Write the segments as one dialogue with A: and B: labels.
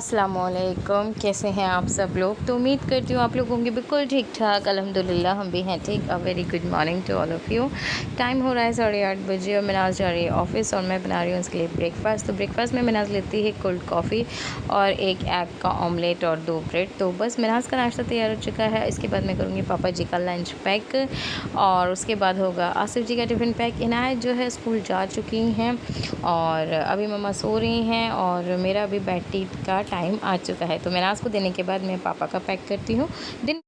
A: अस्सलामुअलैकुम, कैसे हैं आप सब लोग। तो उम्मीद करती हूँ आप लोग होंगे बिल्कुल ठीक ठाक। अल्हम्दुलिल्लाह हम भी हैं ठीक। A very good morning to all of you. Time हो रहा है 8:30 बजे और मिनाज जा रही है ऑफ़िस और मैं बना रही हूँ उसके लिए ब्रेकफ़ास्ट। तो ब्रेकफ़ास्ट में मिनाज लेती है कोल्ड कॉफ़ी और एक एग का ऑमलेट और 2 ब्रेड। तो बस मिनाज का नाश्ता तैयार हो चुका है। इसके बाद मैं करूँगी पापा जी का लंच पैक और उसके बाद होगा आसिफ जी का टिफ़िन पैक। इनायत जो है स्कूल जा चुकी हैं और अभी मम्मा सो रही हैं और मेरा अभी बेड टी का टाइम आ चुका है। तो मिनाज को देने के बाद मैं पापा का पैक करती हूँ। दिन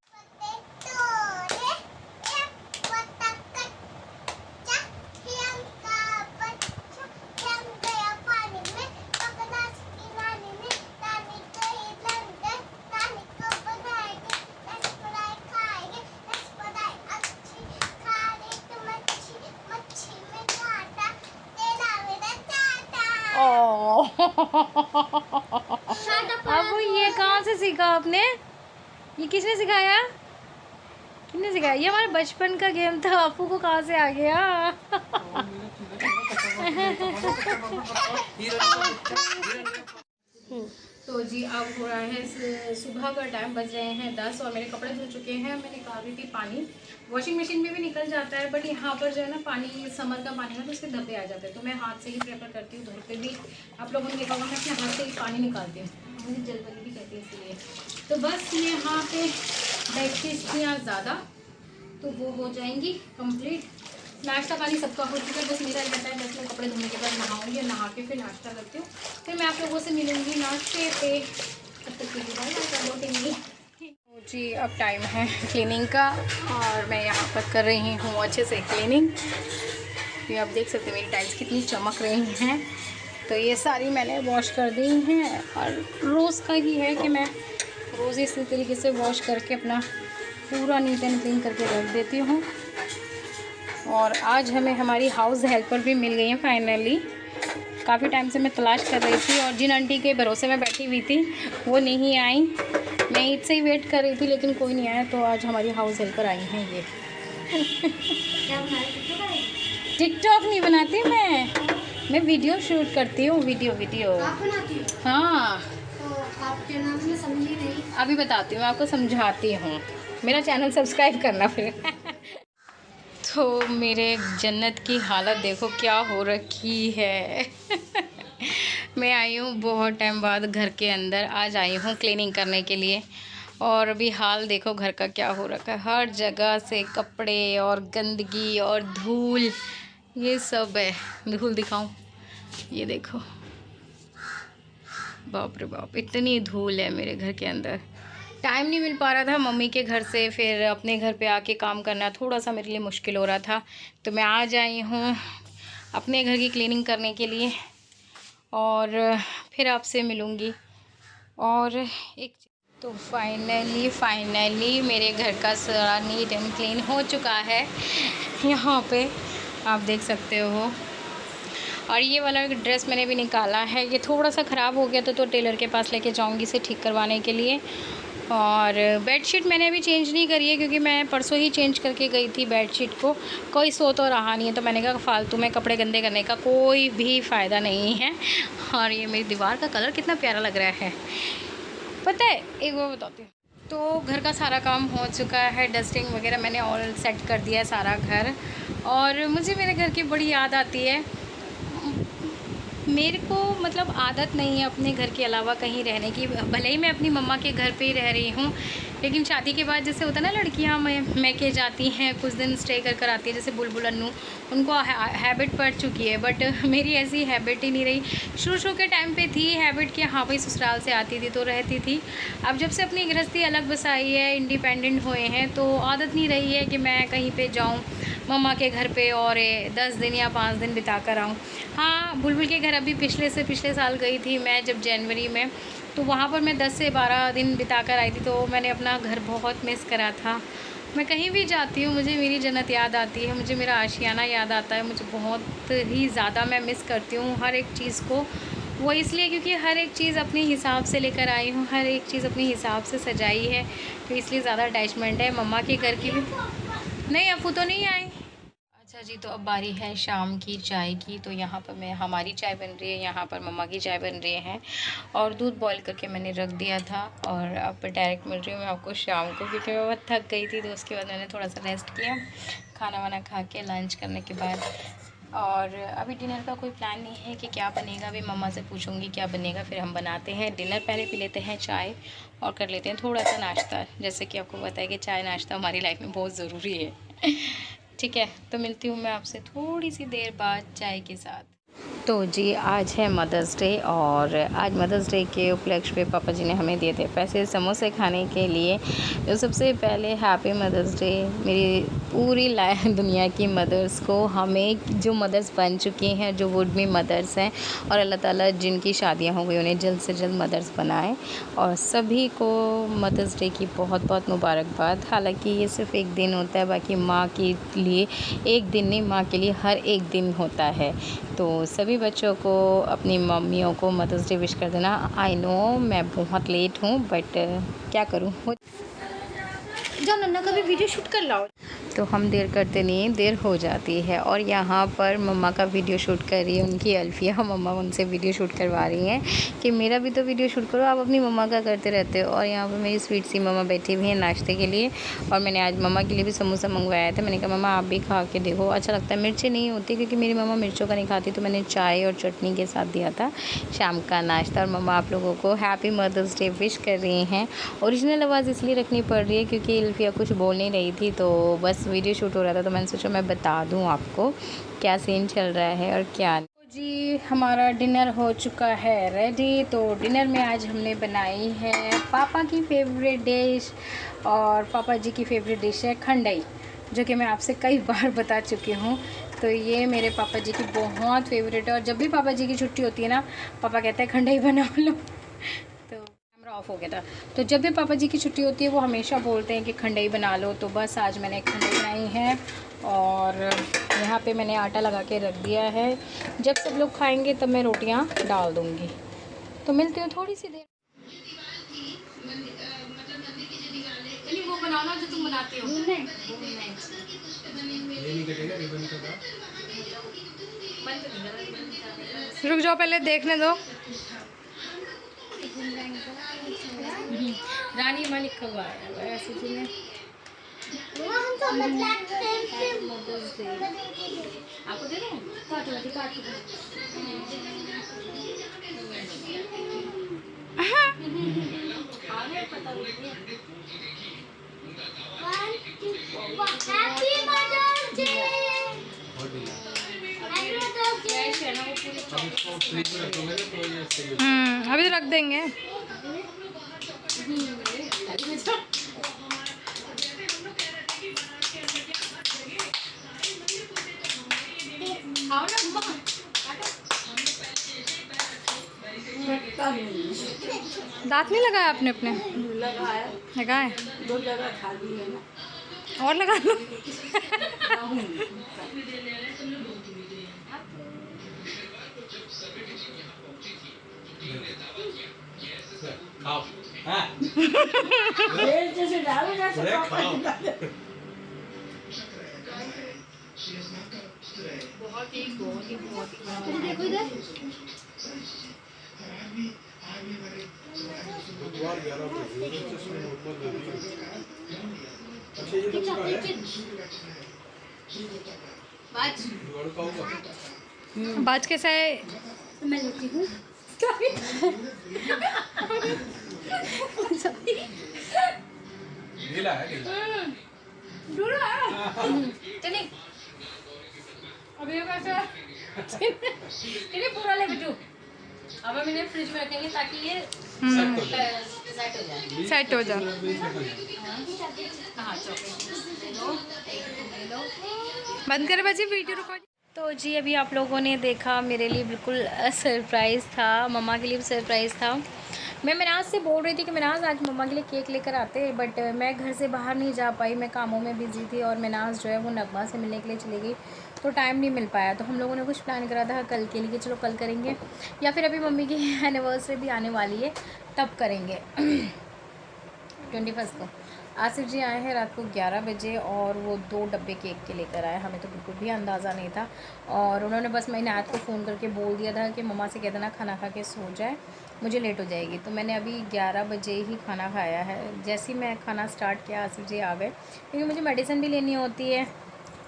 A: अब ये कहाँ से सीखा आपने? ये किसने सिखाया? किसने सिखाया? ये हमारे बचपन का गेम था। आपू को कहाँ से आ गया? तो जी अब हो रहा है सुबह का टाइम, बज रहे हैं 10 और मेरे कपड़े धुल चुके हैं। मैं निकाल रही थी पानी। वॉशिंग मशीन में भी निकल जाता है बट यहाँ पर जो है ना पानी समर का पानी है तो उसके धब्बे आ जाते हैं। तो मैं हाथ से ही प्रेफर करती हूँ। घर पे भी आप लोगों ने देखा होगा मैं अपने हाथ से ही पानी निकालती हूँ। मुझे जल्दबाजी भी कहती है इसलिए। तो बस ये यहाँ पे बेडशीट्स थी यहाँ ज़्यादा तो वो हो जाएंगी कंप्लीट। नाश्ता पानी सबका हो चुका है, बस मेरा रहता है बस मैं कपड़े धोने के बाद नहाऊंगी और नहा के फिर नाश्ता करती हूँ। फिर मैं आप लोगों से मिलूंगी नाश्ते पे। तब तक के लिए बाय। तो जी अब टाइम है क्लीनिंग का और मैं यहाँ पर कर रही हूँ अच्छे से क्लीनिंग। ये आप देख सकते हैं मेरी टाइल्स कितनी चमक रही हैं। तो ये सारी मैंने वॉश कर दी हैं और रोज़ का ही है कि मैं रोज़ इसी तरीके से वॉश करके अपना पूरा नीट एंड क्लीन करके रख देती हूँ। और आज हमें हमारी हाउस हेल्पर भी मिल गई है फाइनली। काफ़ी टाइम से मैं तलाश कर रही थी और जिन आंटी के भरोसे में बैठी हुई थी वो नहीं आई। मैं ईद से ही वेट कर रही थी लेकिन कोई नहीं आया। तो आज हमारी हाउस हेल्पर आई हैं ये। टिकटॉक नहीं बनाती मैं वीडियो शूट करती हूँ। वीडियो
B: आप बनाती हो?
A: हाँ।
B: तो आपके नाम से समझी नहीं।
A: अभी बताती हूँ, आपको समझाती हूँ। मेरा चैनल सब्सक्राइब करना फिर। तो मेरे जन्नत की हालत देखो क्या हो रखी है। मैं आई हूँ बहुत टाइम बाद घर के अंदर। आज आई हूँ क्लीनिंग करने के लिए और अभी हाल देखो घर का क्या हो रखा है। हर जगह से कपड़े और गंदगी और धूल ये सब है। धूल दिखाऊं, ये देखो बाप रे बाप इतनी धूल है मेरे घर के अंदर। टाइम नहीं मिल पा रहा था मम्मी के घर से फिर अपने घर पे आके काम करना थोड़ा सा मेरे लिए मुश्किल हो रहा था। तो मैं आज आई हूँ अपने घर की क्लीनिंग करने के लिए और फिर आपसे मिलूँगी। और एक तो फाइनली मेरे घर का सारा नीट एंड क्लीन हो चुका है। यहाँ पे आप देख सकते हो। और ये वाला ड्रेस मैंने भी निकाला है, ये थोड़ा सा ख़राब हो गया तो टेलर के पास लेके जाऊँगी इसे ठीक करवाने के लिए। और बेडशीट मैंने अभी चेंज नहीं करी है क्योंकि मैं परसों ही चेंज करके गई थी बेडशीट को। कोई सो तो रहा नहीं है तो मैंने कहा फालतू में कपड़े गंदे करने का कोई भी फ़ायदा नहीं है। और ये मेरी दीवार का कलर कितना प्यारा लग रहा है पता है। एक वो बताती हूँ। तो घर का सारा काम हो चुका है, डस्टिंग वगैरह मैंने ऑल सेट कर दिया है सारा घर। और मुझे मेरे घर की बड़ी याद आती है। मेरे को मतलब आदत नहीं है अपने घर के अलावा कहीं रहने की। भले ही मैं अपनी मम्मा के घर पे ही रह रही हूँ लेकिन शादी के बाद जैसे होता है ना लड़कियाँ मैके जाती हैं कुछ दिन स्टे कर आती है। जैसे बुलबुल अन्नू उनको हैबिट पड़ चुकी है बट मेरी ऐसी हैबिट ही नहीं रही। शुरू के टाइम पे थी हैबिट कि हाँ भाई ससुराल से आती थी तो रहती थी। अब जब से अपनी गृहस्थी अलग बसाई है, इंडिपेंडेंट हुए हैं तो आदत नहीं रही है कि मैं कहीं पे जाऊँ मम्मा के घर पे और 10 दिन या 5 दिन बिता कर आऊँ। हाँ बुलबुल के घर अभी पिछले साल गई थी मैं जब जनवरी में, तो वहाँ पर मैं 10 से 12 दिन बिता कर आई थी। तो मैंने अपना घर बहुत मिस करा था। मैं कहीं भी जाती हूँ मुझे मेरी जन्नत याद आती है, मुझे मेरा आशियाना याद आता है। मुझे बहुत ही ज़्यादा मैं मिस करती हूँ हर एक चीज़ को। वो इसलिए क्योंकि हर एक चीज़ अपने हिसाब से लेकर आई हूँ, हर एक चीज़ अपने हिसाब से सजाई है तो इसलिए ज़्यादा अटैचमेंट है। मम्मा के घर की भी नहीं, अफू तो नहीं आई। अच्छा जी, तो अब बारी है शाम की चाय की। तो यहाँ पर हमारी चाय बन रही है, यहाँ पर मम्मा की चाय बन रही है और दूध बॉईल करके मैंने रख दिया था और अब डायरेक्ट मिल रही हूँ मैं आपको शाम को, क्योंकि मैं बहुत थक गई थी। तो उसके बाद मैंने थोड़ा सा रेस्ट किया खाना वाना खा के, लंच करने के बाद। और अभी डिनर का कोई प्लान नहीं है कि क्या बनेगा, अभी मम्मा से पूछूंगी क्या बनेगा, फिर हम बनाते हैं डिनर। पहले पी लेते हैं चाय और कर लेते हैं थोड़ा सा नाश्ता। जैसे कि आपको पता है कि चाय नाश्ता हमारी लाइफ में बहुत ज़रूरी है। ठीक है, तो मिलती हूँ मैं आपसे थोड़ी सी देर बाद चाय के साथ। तो जी, आज है मदर्स डे और आज मदर्स डे के उपलक्ष्य पे पापा जी ने हमें दिए थे पैसे समोसे खाने के लिए। तो सबसे पहले हैप्पी मदर्स डे मेरी पूरी दुनिया की मदर्स को, हमें जो मदर्स बन चुकी हैं, जो वुड बी मदर्स हैं, और अल्लाह ताला जिनकी शादियां हो गई उन्हें जल्द से जल्द मदर्स बनाए। और सभी को मदर्स डे की बहुत बहुत मुबारकबाद। हालांकि ये सिर्फ़ एक दिन होता है, बाकी माँ के लिए एक दिन नहीं, माँ के लिए हर एक दिन होता है। तो सभी बच्चों को, अपनी मम्मियों को मदर्स डे विश कर देना। आई नो मैं बहुत लेट हूँ, बट क्या करूँ, जाओ नन्ना का भी वीडियो शूट कर लाओ। तो हम देर करते नहीं, देर हो जाती है। और यहाँ पर मम्मा का वीडियो शूट कर रही है उनकी अल्फिया। मम्मा उनसे वीडियो शूट करवा रही हैं कि मेरा भी तो वीडियो शूट करो, आप अपनी मम्मा का करते रहते हो। और यहाँ पर मेरी स्वीट सी मम्मा बैठी हुई हैं नाश्ते के लिए। और मैंने आज मम्मा के लिए भी समोसा मंगवाया था। मैंने कहा मम्मा आप भी खा के देखो, अच्छा लगता है। मिर्ची नहीं होती क्योंकि मेरी मम्मा मिर्चों का नहीं खाती, तो मैंने चाय और चटनी के साथ दिया था शाम का नाश्ता। और मम्मा आप लोगों को हैप्पी मदर्स डे विश कर रही हैं। ओरिजिनल आवाज़ इसलिए रखनी पड़ रही है क्योंकि अल्फिया कुछ बोल नहीं रही थी, तो बस वीडियो शूट हो रहा था, तो मैंने सोचा मैं बता दूं आपको क्या सीन चल रहा है और क्या नहीं। तो जी, हमारा डिनर हो चुका है रेडी। तो डिनर में आज हमने बनाई है पापा की फेवरेट डिश, और पापा जी की फेवरेट डिश है खंडई, जो कि मैं आपसे कई बार बता चुकी हूँ। तो ये मेरे पापा जी की बहुत फेवरेट है, और जब भी पापा जी की छुट्टी होती है ना, पापा कहते हैं खंडई बना लो। तो कैमरा ऑफ हो गया था। तो जब भी पापा जी की छुट्टी होती है वो हमेशा बोलते हैं कि खंडई बना लो। तो बस आज मैंने खंडई बनाई है और यहाँ पे मैंने आटा लगा के रख दिया है। जब सब लोग खाएंगे तब मैं रोटियाँ डाल दूँगी। तो मिलती हूँ थोड़ी सी देर। वो बनाना जो तुम बनाती हो। रुक जाओ, पहले देखने दो। रानी माँ लिखा हुआ है ऐसे जी में। आपको दे दूँ? अभी तो रख देंगे। दांत नहीं लगाया आपने अपने? लगाया 2 जगह खाली है ना, और लगा लो। खाओ। जैसे डालोगे बहुत ही देखो इधर। बाज कैसा है? मैं लेती हूँ। ढीला है, ढीला चलिए अभी कैसा चलिए पूरा ले बिटू। अब हम इन्हें फ्रिज में रखेंगे ताकि ये सेट हो जाए। बंद कर बच्चे वीडियो रिकॉर्ड। तो जी, अभी आप लोगों ने देखा, मेरे लिए बिल्कुल सरप्राइज़ था, मम्मा के लिए भी सरप्राइज़ था। मैं मिनाज से बोल रही थी कि मिनाज आज मम्मा के लिए केक लेकर आते, बट मैं घर से बाहर नहीं जा पाई, मैं कामों में बिज़ी थी। और मिनाज जो है वो नगमा से मिलने के लिए चली गई, तो टाइम नहीं मिल पाया। तो हम लोगों ने कुछ प्लान करा था कल के लिए, चलो कल करेंगे, या फिर अभी मम्मी की एनिवर्सरी भी आने वाली है तब करेंगे। 21 को आसिफ जी आए हैं रात को 11 बजे और वो 2 डब्बे केक के लेकर आए। हमें तो बिल्कुल भी अंदाज़ा नहीं था और उन्होंने बस मैंने आयत को फ़ोन करके बोल दिया था कि मम्मा से कह देना खाना खा के सो जाए, मुझे लेट हो जाएगी। तो मैंने अभी 11 बजे ही खाना खाया है। जैसे ही मैं खाना स्टार्ट किया आसिफ जी आ गए, क्योंकि मुझे मेडिसिन भी लेनी होती है,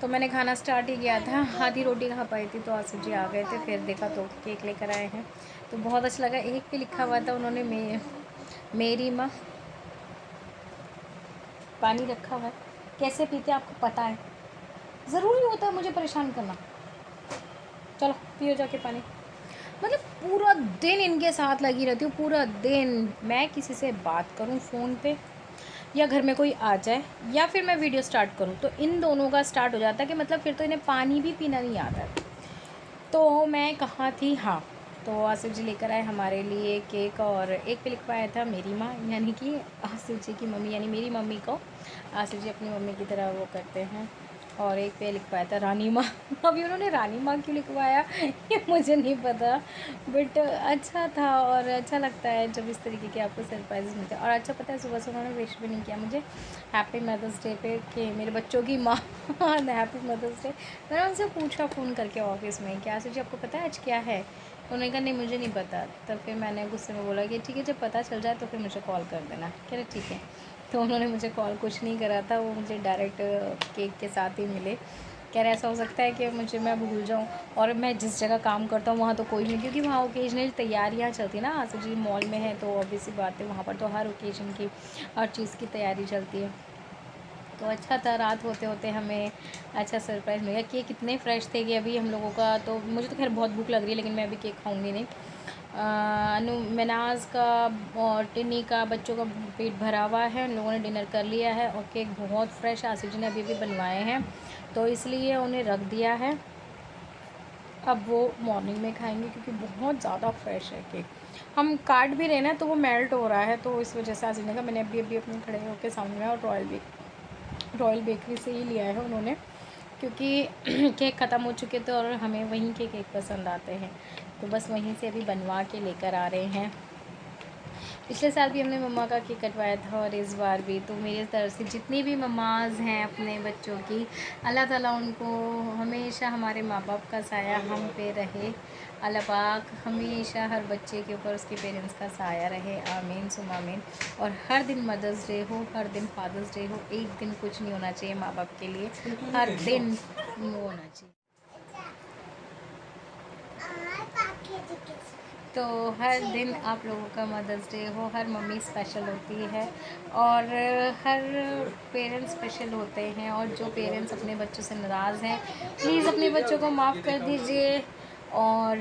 A: तो मैंने खाना स्टार्ट ही किया था। आधी रोटी खा पाई थी तो आसिफ जी आ गए थे, फिर देखा तो केक लेकर आए हैं। तो बहुत अच्छा लगा। एक पे लिखा हुआ था उन्होंने मेरी माँ, पानी रखा हुआ है, कैसे पीते आपको पता है, ज़रूरी होता है मुझे परेशान करना, चलो पियो जाके पानी। मतलब पूरा दिन इनके साथ लगी रहती हूँ, पूरा दिन। मैं किसी से बात करूँ फ़ोन पे या घर में कोई आ जाए या फिर मैं वीडियो स्टार्ट करूँ तो इन दोनों का स्टार्ट हो जाता है कि मतलब फिर तो इन्हें पानी भी पीना नहीं आता है। तो मैं कहाँ थी, हाँ, तो आसिफ जी लेकर आए हमारे लिए केक और एक पे लिखवाया था मेरी माँ, यानी कि आसिफ जी की मम्मी, यानी मेरी मम्मी को आसिफ जी अपनी मम्मी की तरह वो करते हैं। और एक पे लिखवाया था रानी माँ। अभी उन्होंने रानी माँ क्यों लिखवाया ये मुझे नहीं पता, बट अच्छा था और अच्छा लगता है जब इस तरीके के आपको सरप्राइज मिलते हैं। और अच्छा पता है सुबह से उन्होंने विश भी नहीं किया मुझे हैप्पी मदर्स डे पे कि मेरे बच्चों की माँ हैप्पी मदर्स डे। मैंने उनसे पूछा फ़ोन करके ऑफिस में कि आसिफ जी आपको पता है आज क्या है? उन्होंने कहा नहीं मुझे नहीं पता। तब फिर मैंने गुस्से में बोला कि ठीक है जब पता चल जाए तो फिर मुझे कॉल कर देना। कह रहे ठीक है। तो उन्होंने मुझे कॉल कुछ नहीं करा था, वो मुझे डायरेक्ट केक के साथ ही मिले। कह रहे ऐसा हो सकता है कि मैं भूल जाऊँ और मैं जिस जगह काम करता हूँ वहाँ तो कोई नहीं, क्योंकि वहाँ ओकेजनल तैयारियाँ चलती है ना। आसिफ जी मॉल में है तो ऑब्वियस सी बात है वहाँ पर तो हर ओकेजन की हर चीज़ की तैयारी चलती है। तो अच्छा था, रात होते होते हमें अच्छा सरप्राइज़ मिला। केक इतने फ्रेश थे कि अभी हम लोगों का तो, मुझे तो खैर बहुत भूख लग रही है लेकिन मैं अभी केक खाऊंगी नहीं। मनाज का और टिनी का बच्चों का पेट भरा हुआ है, उन लोगों ने डिनर कर लिया है और केक बहुत फ्रेश आसिफ जी ने अभी बनवाए हैं तो इसलिए उन्हें रख दिया है। अब वो मॉर्निंग में खाएंगे क्योंकि बहुत ज़्यादा फ्रेश है केक। हम काट भी रहे ना तो वो मेल्ट हो रहा है, तो इस वजह से आसिफ ने कहा, मैंने अभी अपने खड़े होकर सामने और रॉयल बेकरी से ही लिया है उन्होंने, क्योंकि केक ख़त्म हो चुके थे और हमें वहीं के केक पसंद आते हैं तो बस वहीं से अभी बनवा के लेकर आ रहे हैं। पिछले साल भी हमने मम्मा का केक कटवाया था और इस बार भी। तो मेरी तरफ से जितनी भी मम्माज़ हैं अपने बच्चों की, अल्लाह ताला उनको हमेशा हमारे माँ बाप का साया हम पे रहे। अल्लाह पाक हमेशा हर बच्चे के ऊपर उसके पेरेंट्स का साया रहे, आमीन सुम आमीन। और हर दिन मदर्स डे हो, हर दिन फादर्स डे हो, एक दिन कुछ नहीं होना चाहिए माँ बाप के लिए, हर दिन वो होना चाहिए। तो हर दिन आप लोगों का मदर्स डे हो, हर मम्मी स्पेशल होती है और हर पेरेंट्स स्पेशल होते हैं। और जो पेरेंट्स अपने बच्चों से नाराज़ हैं प्लीज़ अपने बच्चों को माफ़ कर दीजिए, और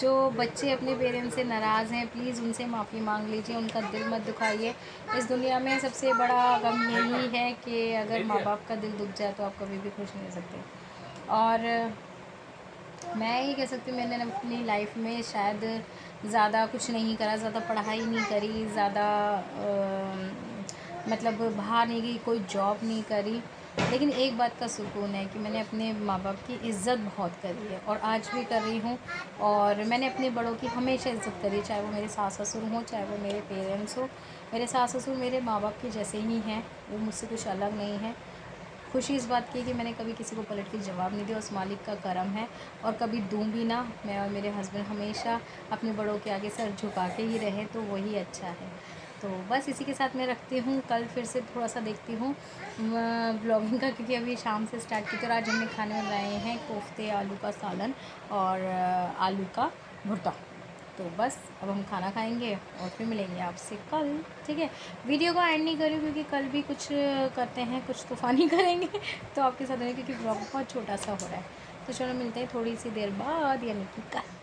A: जो बच्चे अपने पेरेंट्स से नाराज़ हैं प्लीज़ उनसे माफ़ी मांग लीजिए, उनका दिल मत दुखाइए। इस दुनिया में सबसे बड़ा गम यही है कि अगर माँ बाप का दिल दुख जाए तो आप कभी भी खुश नहीं हो सकते। और मैं ये कह सकती हूँ मैंने अपनी लाइफ में शायद ज़्यादा कुछ नहीं करा, ज़्यादा पढ़ाई नहीं करी, ज़्यादा मतलब बाहर नहीं गई, कोई जॉब नहीं करी, लेकिन एक बात का सुकून है कि मैंने अपने माँ बाप की इज़्ज़त बहुत करी है और आज भी कर रही हूँ। और मैंने अपने बड़ों की हमेशा इज़्ज़त करी, चाहे वो मेरे सास ससुर हों, चाहे वो मेरे पेरेंट्स हो। मेरे सास ससुर मेरे माँ बाप के जैसे ही हैं, वो मुझसे कुछ अलग नहीं है। खुशी इस बात की कि मैंने कभी किसी को पलट के जवाब नहीं दिया, उस मालिक का करम है, और कभी दूँ भी ना। मैं और मेरे हस्बैंड हमेशा अपने बड़ों के आगे सर झुका के ही रहें तो वही अच्छा है। तो बस इसी के साथ मैं रखती हूँ, कल फिर से थोड़ा सा देखती हूँ ब्लॉगिंग का, क्योंकि अभी शाम से स्टार्ट की। तो आज हमने खाने बनाए हैं कोफ्ते, आलू का सालन और आलू का भुर्ता। तो बस अब हम खाना खाएंगे और फिर मिलेंगे आपसे कल, ठीक है। वीडियो को एंड नहीं करूँ क्योंकि कल भी कुछ करते हैं, कुछ तूफ़ानी करेंगे तो आपके साथ रहें, क्योंकि ब्लॉग बहुत छोटा सा हो रहा है। तो चलो मिलते हैं थोड़ी सी देर बाद, यानी कि कल।